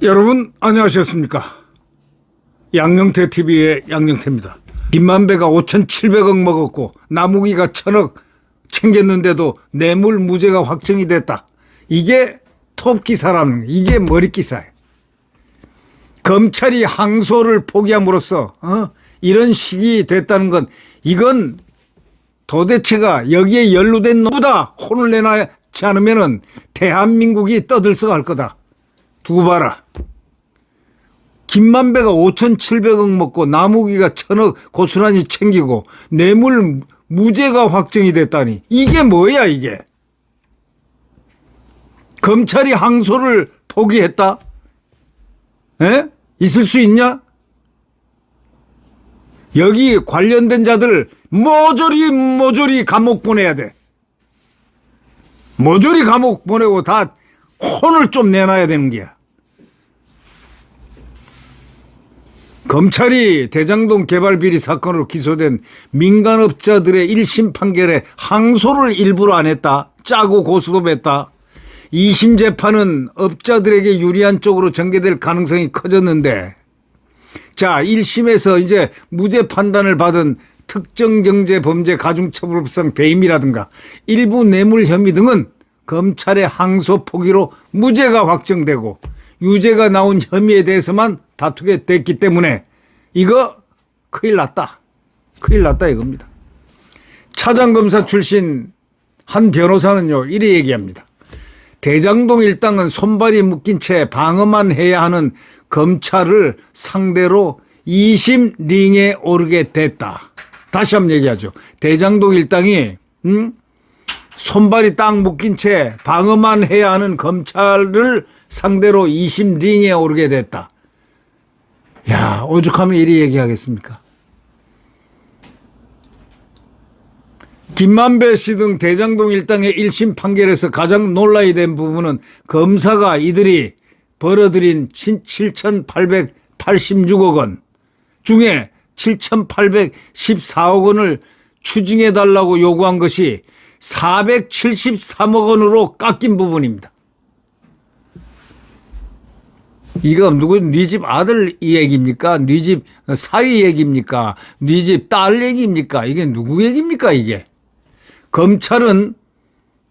여러분 안녕하셨습니까? 양영태 TV의 양영태입니다. 김만배가 5,700억 먹었고 남욱이가 1,000억 챙겼는데도 뇌물 무죄가 확정이 됐다. 이게 톱 기사라는, 이게 머리 기사예요. 검찰이 항소를 포기함으로써 이런 식이 됐다는 건, 이건 도대체가 여기에 연루된 누구다 혼을 내놔지 않으면 대한민국이 떠들썩할 거다. 두고 봐라. 김만배가 5,700억 먹고 남욱이가 1,000억 고스란히 챙기고 뇌물 무죄가 확정이 됐다니, 이게 뭐야 이게. 검찰이 항소를 포기했다? 에? 있을 수 있냐? 여기 관련된 자들 모조리 감옥 보내야 돼. 모조리 감옥 보내고 다 혼을 좀 내놔야 되는 거야. 검찰이 대장동 개발 비리 사건으로 기소된 민간업자들의 1심 판결에 항소를 일부러 안 했다. 짜고 고소도 했다. 2심 재판은 업자들에게 유리한 쪽으로 전개될 가능성이 커졌는데, 자, 1심에서 이제 무죄 판단을 받은 특정경제범죄 가중처벌법상 배임이라든가 일부 뇌물 혐의 등은 검찰의 항소 포기로 무죄가 확정되고 유죄가 나온 혐의에 대해서만 다투게 됐기 때문에 이거 큰일 났다. 큰일 났다 이겁니다. 차장검사 출신 한 변호사는요, 이래 얘기합니다. 대장동 일당은 손발이 묶인 채 방어만 해야 하는 검찰을 상대로 2심 링에 오르게 됐다. 다시 한번 얘기하죠. 대장동 일당이 손발이 딱 묶인 채 방어만 해야 하는 검찰을 상대로 2심 링에 오르게 됐다. 야, 오죽하면 이리 얘기하겠습니까? 김만배 씨 등 대장동 일당의 1심 판결에서 가장 논란이 된 부분은 검사가 이들이 벌어들인 7,886억 원 중에 7,814억 원을 추징해달라고 요구한 것이 473억 원으로 깎인 부분입니다. 이거 누구, 네 집 아들 얘기입니까? 네 집 사위 얘기입니까? 네 집 딸 얘기입니까? 이게 누구 얘기입니까 이게? 검찰은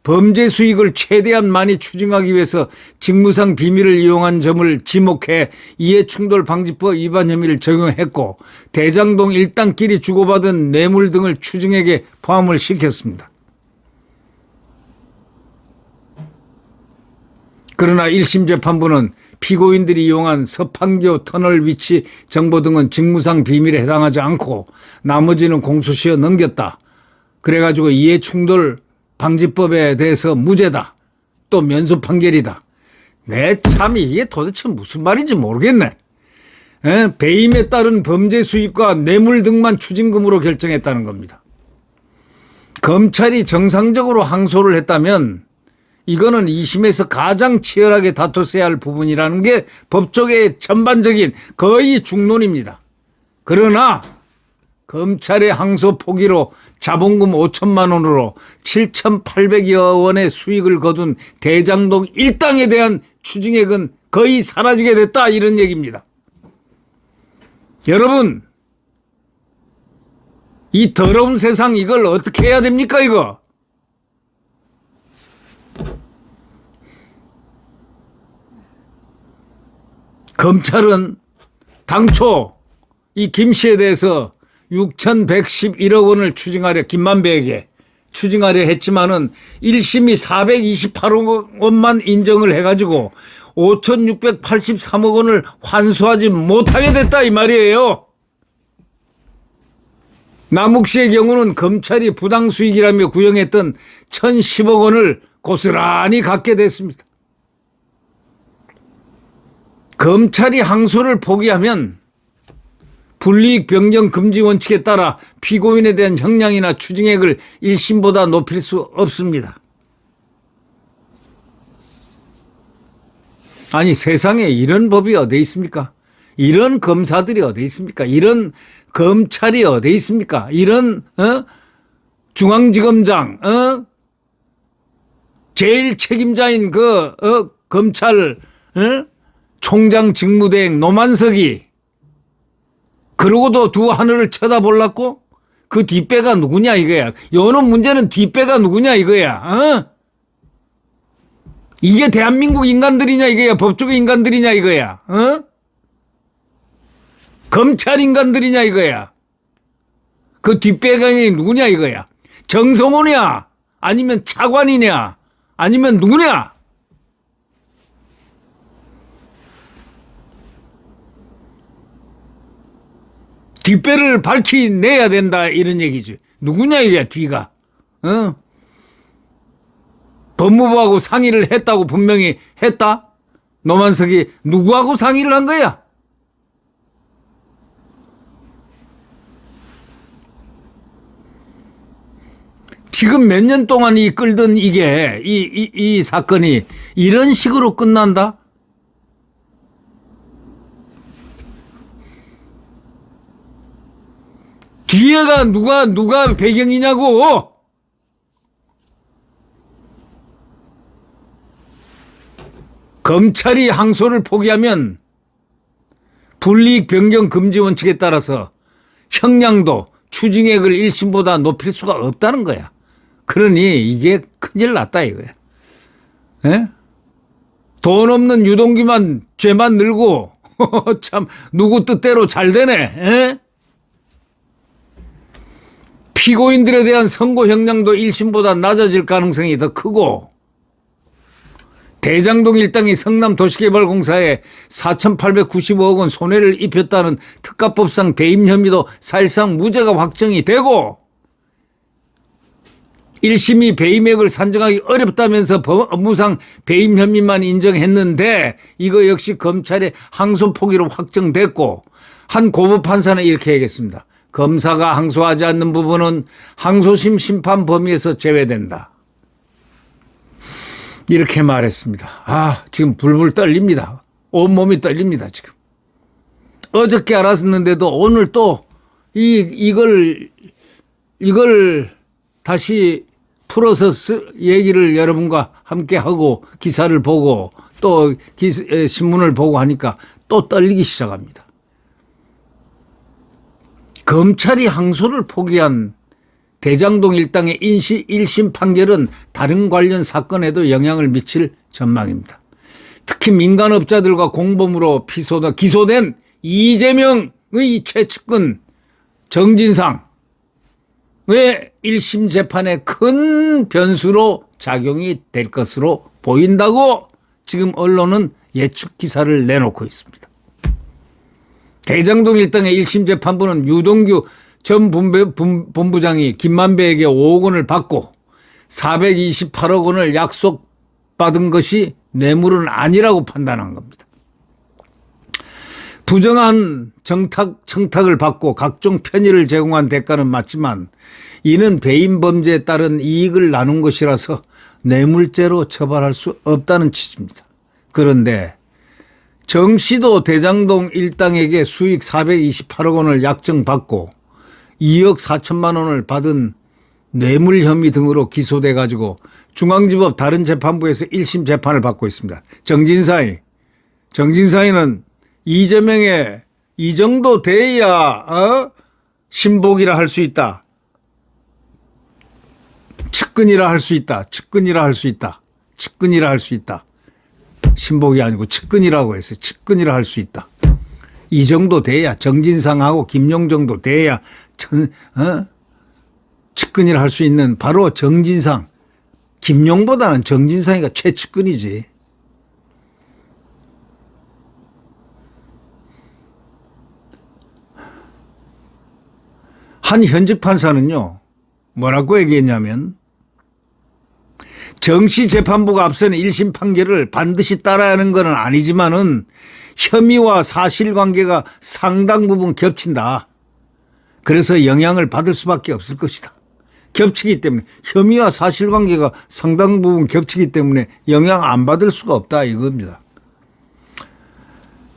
범죄 수익을 최대한 많이 추징하기 위해서 직무상 비밀을 이용한 점을 지목해 이해충돌방지법 위반 혐의를 적용했고, 대장동 일당끼리 주고받은 뇌물 등을 추징액에 포함을 시켰습니다. 그러나 1심 재판부는 피고인들이 이용한 서판교 터널 위치 정보 등은 직무상 비밀에 해당하지 않고 나머지는 공소시효 넘겼다. 그래가지고 이해충돌 방지법에 대해서 무죄다. 또 면소 판결이다. 내 참 이게 도대체 무슨 말인지 모르겠네. 배임에 따른 범죄 수익과 뇌물 등만 추징금으로 결정했다는 겁니다. 검찰이 정상적으로 항소를 했다면 이거는 2심에서 가장 치열하게 다퉜어야 할 부분이라는 게 법조계의 전반적인 거의 중론입니다. 그러나 검찰의 항소 포기로 자본금 5천만 원으로 7,800여 원의 수익을 거둔 대장동 일당에 대한 추징액은 거의 사라지게 됐다, 이런 얘기입니다. 여러분, 이 더러운 세상 이걸 어떻게 해야 됩니까 이거? 검찰은 당초 이 김 씨에 대해서 6,111억 원을 추징하려, 김만배에게 추징하려 했지만은 1심이 428억 원만 인정을 해가지고 5,683억 원을 환수하지 못하게 됐다 이 말이에요. 남욱 씨의 경우는 검찰이 부당수익이라며 구형했던 1,010억 원을 고스란히 갖게 됐습니다. 검찰이 항소를 포기하면 불이익 변경 금지 원칙에 따라 피고인에 대한 형량이나 추징액을 1심보다 높일 수 없습니다. 아니, 세상에 이런 법이 어디 있습니까? 이런 검사들이 어디 있습니까? 이런 검찰이 어디 있습니까? 이런 중앙지검장 제일 책임자인 검찰 총장 직무대행 노만석이 그러고도 두 하늘을 쳐다볼랐고 그 뒷배가 누구냐 이거야. 요놈 문제는 뒷배가 누구냐 이거야. 이게 대한민국 인간들이냐 이거야. 법조계 인간들이냐 이거야. 검찰 인간들이냐 이거야. 그 뒷배가 누구냐 이거야. 정성호냐 아니면 차관이냐 아니면 누구냐. 뒷배를 밝혀내야 된다 이런 얘기지. 누구냐 이게 뒤가. 법무부하고 상의를 했다고 분명히 했다. 노만석이 누구하고 상의를 한 거야? 지금 몇 년 동안 끌던 이 사건이 이런 식으로 끝난다? 뒤에가 누가 배경이냐고. 검찰이 항소를 포기하면 불이익 변경 금지 원칙에 따라서 형량도 추징액을 1심보다 높일 수가 없다는 거야. 그러니 이게 큰일 났다 이거야. 에? 돈 없는 유동규만 죄만 늘고 참 누구 뜻대로 잘 되네. 에? 피고인들에 대한 선고 형량도 1심보다 낮아질 가능성이 더 크고 대장동 일당이 성남도시개발공사에 4,895억 원 손해를 입혔다는 특가법상 배임 혐의도 사실상 무죄가 확정이 되고 1심이 배임액을 산정하기 어렵다면서 업무상 배임 혐의만 인정했는데 이거 역시 검찰의 항소 포기로 확정됐고 한 고부 판사는 이렇게 얘기했습니다. 검사가 항소하지 않는 부분은 항소심 심판 범위에서 제외된다. 이렇게 말했습니다. 지금 불불 떨립니다. 온몸이 떨립니다, 지금. 어저께 알았는데도 오늘 또 이걸 다시 풀어서 얘기를 여러분과 함께 하고 기사를 보고 또 신문을 보고 하니까 또 떨리기 시작합니다. 검찰이 항소를 포기한 대장동 일당의 1심 판결은 다른 관련 사건에도 영향을 미칠 전망입니다. 특히 민간업자들과 공범으로 기소된 이재명의 최측근 정진상의 1심 재판에 큰 변수로 작용이 될 것으로 보인다고 지금 언론은 예측 기사를 내놓고 있습니다. 대장동 일당의 1심 재판부는 유동규 전 본부장이 김만배에게 5억 원을 받고 428억 원을 약속받은 것이 뇌물은 아니라고 판단한 겁니다. 부정한 청탁을 받고 각종 편의를 제공한 대가는 맞지만 이는 배임 범죄에 따른 이익을 나눈 것이라서 뇌물죄로 처벌할 수 없다는 취지입니다. 그런데 정 씨도 대장동 일당에게 수익 428억 원을 약정받고 2억 4천만 원을 받은 뇌물 혐의 등으로 기소돼 가지고 중앙지법 다른 재판부에서 1심 재판을 받고 있습니다. 정진사이는 이재명의 이 정도 돼야 신복이라 할 수 있다. 측근이라 할 수 있다. 신복이 아니고 측근이라고 해서 측근이라 할 수 있다. 이 정도 돼야 정진상하고 김용 정도 돼야 측근이라 할 수 있는 바로 정진상. 김용보다는 정진상이가 최측근이지. 한 현직 판사는요, 뭐라고 얘기했냐면 정씨 재판부가 앞서는 1심 판결을 반드시 따라야 하는 건 아니지만은 혐의와 사실관계가 상당 부분 겹친다. 그래서 영향을 받을 수밖에 없을 것이다. 겹치기 때문에 혐의와 사실관계가 상당 부분 겹치기 때문에 영향 안 받을 수가 없다 이겁니다.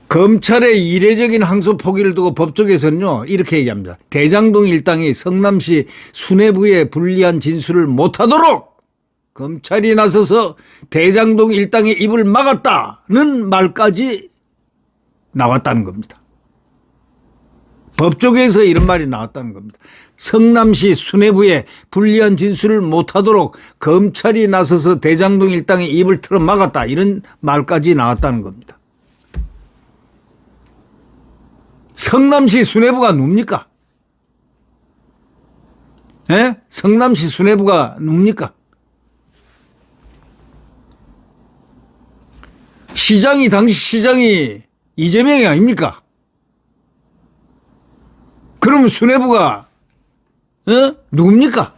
검찰의 이례적인 항소 포기를 두고 법조계에서는요 이렇게 얘기합니다. 대장동 일당이 성남시 수뇌부에 불리한 진술을 못하도록 검찰이 나서서 대장동 일당의 입을 막았다는 말까지 나왔다는 겁니다. 법조계에서 이런 말이 나왔다는 겁니다. 성남시 수뇌부에 불리한 진술을 못하도록 검찰이 나서서 대장동 일당의 입을 틀어 막았다, 이런 말까지 나왔다는 겁니다. 성남시 수뇌부가 누굽니까? 예? 성남시 수뇌부가 누굽니까? 당시 시장이 이재명이 아닙니까? 그러면 수뇌부가 누굽니까?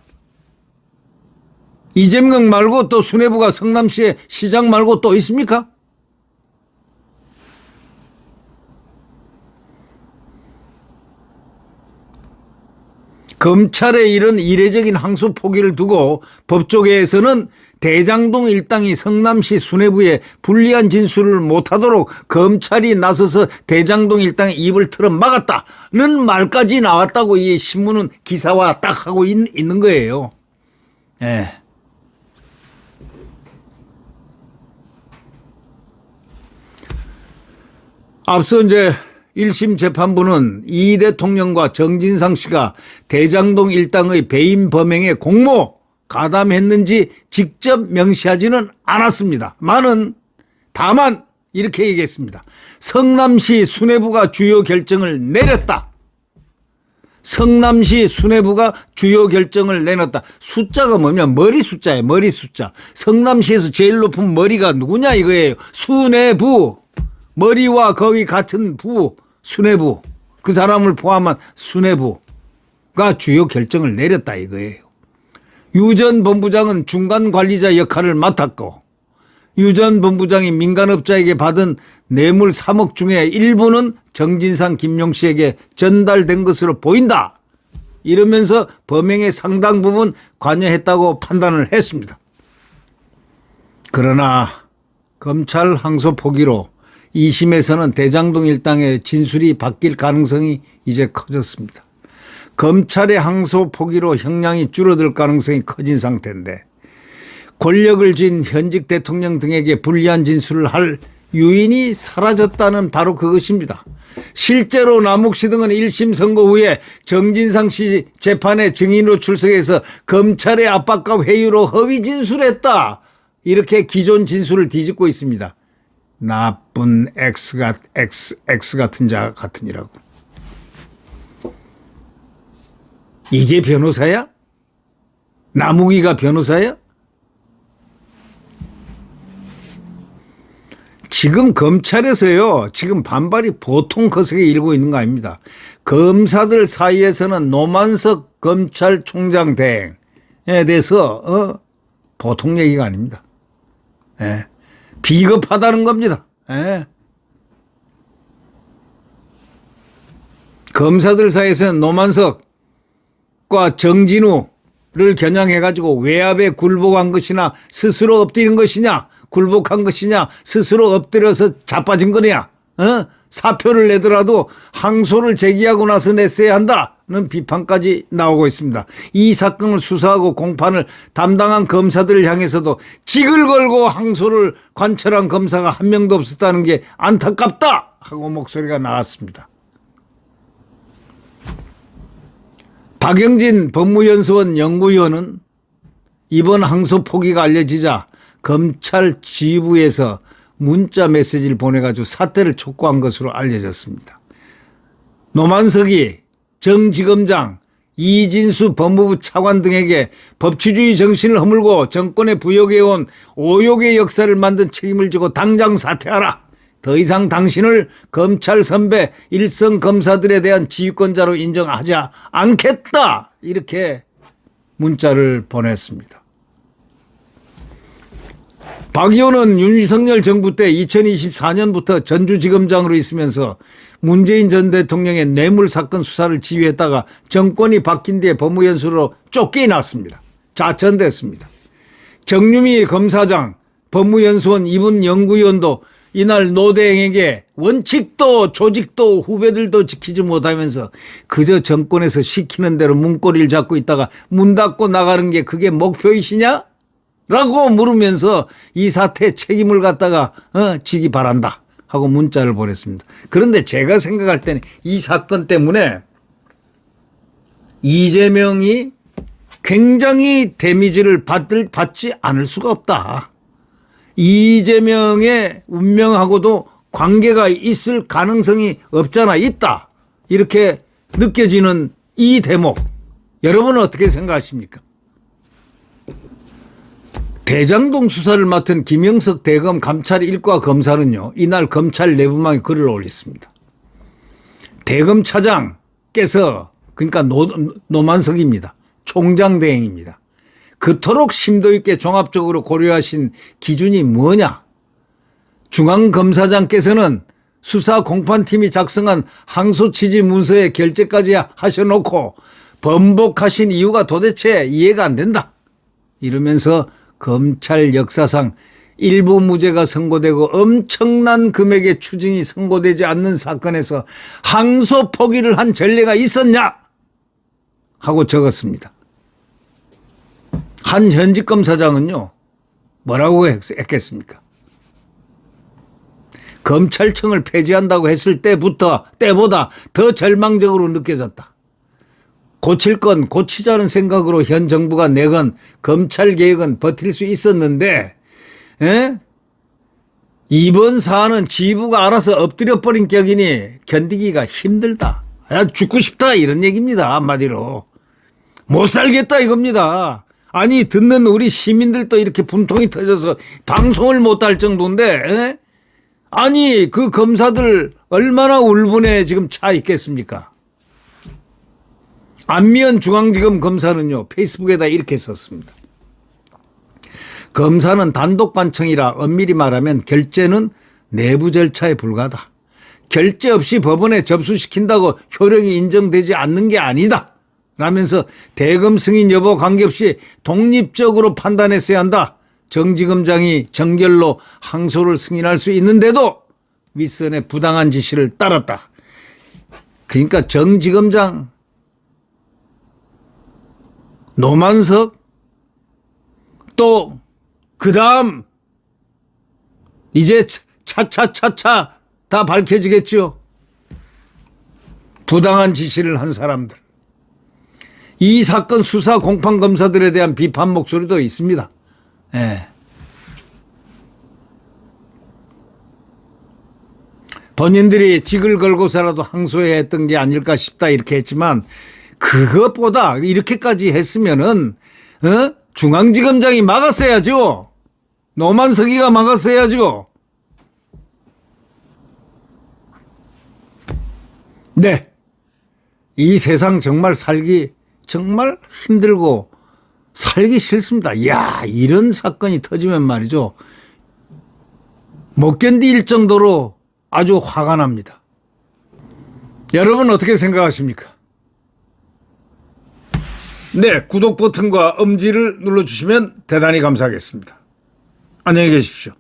이재명 말고 또 수뇌부가 성남시의 시장 말고 또 있습니까? 검찰의 이런 이례적인 항소 포기를 두고 법조계에서는 대장동 일당이 성남시 수뇌부에 불리한 진술을 못하도록 검찰이 나서서 대장동 일당의 입을 틀어 막았다는 말까지 나왔다고 이 신문은 기사화 딱 하고 있는 거예요. 예. 앞서 이제 1심 재판부는 이 대통령과 정진상 씨가 대장동 일당의 배임 범행에 공모 가담했는지 직접 명시하지는 않았습니다. 다만 이렇게 얘기했습니다. 성남시 수뇌부가 주요 결정을 내렸다. 성남시 수뇌부가 주요 결정을 내놨다. 숫자가 뭐냐? 머리 숫자예요. 머리 숫자. 성남시에서 제일 높은 머리가 누구냐 이거예요. 수뇌부. 머리와 거기 같은 부, 수뇌부. 그 사람을 포함한 수뇌부가 주요 결정을 내렸다 이거예요. 유 전 본부장은 중간 관리자 역할을 맡았고, 유 전 본부장이 민간업자에게 받은 뇌물 3억 중에 일부는 정진상 김용 씨에게 전달된 것으로 보인다. 이러면서 범행의 상당 부분 관여했다고 판단을 했습니다. 그러나 검찰 항소 포기로 2심에서는 대장동 일당의 진술이 바뀔 가능성이 이제 커졌습니다. 검찰의 항소 포기로 형량이 줄어들 가능성이 커진 상태인데, 권력을 쥔 현직 대통령 등에게 불리한 진술을 할 유인이 사라졌다는 바로 그것입니다. 실제로 남욱 씨 등은 1심 선고 후에 정진상 씨 재판에 증인으로 출석해서 검찰의 압박과 회유로 허위 진술했다, 이렇게 기존 진술을 뒤집고 있습니다. 나쁜 X 같은 자 같으니라고. 이게 변호사야? 남욱이가 변호사야? 지금 검찰에서요, 지금 반발이 보통 거세게 일고 있는 거 아닙니다. 검사들 사이에서는 노만석 검찰총장 대행에 대해서 보통 얘기가 아닙니다. 예. 비겁하다는 겁니다. 예. 검사들 사이에서는 노만석과 정진우를 겨냥해가지고 외압에 굴복한 것이나 스스로 엎드린 것이냐, 굴복한 것이냐, 스스로 엎드려서 자빠진 거냐, 사표를 내더라도 항소를 제기하고 나서 냈어야 한다는 비판까지 나오고 있습니다. 이 사건을 수사하고 공판을 담당한 검사들을 향해서도 직을 걸고 항소를 관철한 검사가 한 명도 없었다는 게 안타깝다 하고 목소리가 나왔습니다. 박영진 법무연수원 연구위원은 이번 항소 포기가 알려지자 검찰 지휘부에서 문자 메시지를 보내가지고 사퇴를 촉구한 것으로 알려졌습니다. 노만석이 정지검장, 이진수 법무부 차관 등에게 법치주의 정신을 허물고 정권에 부역해온 오욕의 역사를 만든 책임을 지고 당장 사퇴하라. 더 이상 당신을 검찰 선배 일선 검사들에 대한 지휘권자로 인정하지 않겠다. 이렇게 문자를 보냈습니다. 박 의원은 윤석열 정부 때 2024년부터 전주지검장으로 있으면서 문재인 전 대통령의 뇌물 사건 수사를 지휘했다가 정권이 바뀐 뒤에 법무연수로 쫓겨났습니다. 자천됐습니다. 정유미 검사장, 법무연수원 이분 연구위원도 이날 노대행에게 원칙도 조직도 후배들도 지키지 못하면서 그저 정권에서 시키는 대로 문고리를 잡고 있다가 문 닫고 나가는 게 그게 목표이시냐? 라고 물으면서 이 사태에 책임을 갖다가 지기 바란다 하고 문자를 보냈습니다. 그런데 제가 생각할 때는 이 사건 때문에 이재명이 굉장히 데미지를 받지 않을 수가 없다. 이재명의 운명하고도 관계가 있을 가능성이 없잖아. 있다. 이렇게 느껴지는 이 대목. 여러분은 어떻게 생각하십니까? 대장동 수사를 맡은 김영석 대검 감찰 1과 검사는요. 이날 검찰 내부망에 글을 올렸습니다. 대검 차장께서 그러니까 노만석입니다. 총장 대행입니다. 그토록 심도 있게 종합적으로 고려하신 기준이 뭐냐? 중앙검사장께서는 수사 공판팀이 작성한 항소 취지 문서에 결재까지 하셔놓고 번복하신 이유가 도대체 이해가 안 된다. 이러면서 검찰 역사상 일부 무죄가 선고되고 엄청난 금액의 추징이 선고되지 않는 사건에서 항소 포기를 한 전례가 있었냐? 하고 적었습니다. 한 현직 검사장은요, 뭐라고 했겠습니까? 검찰청을 폐지한다고 했을 때보다 더 절망적으로 느껴졌다. 고칠 건 고치자는 생각으로 현 정부가 내건 검찰 개혁은 버틸 수 있었는데, 이번 사안은 지부가 알아서 엎드려버린 격이니 견디기가 힘들다. 죽고 싶다 이런 얘기입니다. 한마디로. 못 살겠다 이겁니다. 아니 듣는 우리 시민들도 이렇게 분통이 터져서 방송을 못 할 정도인데 아니 그 검사들 얼마나 울분에 지금 차 있겠습니까? 안미연 중앙지검 검사는요 페이스북에다 이렇게 썼습니다. 검사는 단독 관청이라 엄밀히 말하면 결재는 내부 절차에 불과하다. 결재 없이 법원에 접수시킨다고 효력이 인정되지 않는 게 아니다. 라면서 대검 승인 여부 관계없이 독립적으로 판단했어야 한다. 정지검장이 정결로 항소를 승인할 수 있는데도 윗선의 부당한 지시를 따랐다. 그러니까 정지검장, 노만석, 또 그 다음 이제 차차 다 밝혀지겠죠. 부당한 지시를 한 사람들. 이 사건 수사 공판 검사들에 대한 비판 목소리도 있습니다. 예. 본인들이 직을 걸고서라도 항소해야 했던 게 아닐까 싶다 이렇게 했지만 그것보다 이렇게까지 했으면은 중앙지검장이 막았어야죠. 노만석이가 막았어야죠. 네. 이 세상 정말 살기 정말 힘들고 살기 싫습니다. 이야, 이런 사건이 터지면 말이죠. 못 견딜 정도로 아주 화가 납니다. 여러분 어떻게 생각하십니까? 네, 구독 버튼과 엄지를 눌러주시면 대단히 감사하겠습니다. 안녕히 계십시오.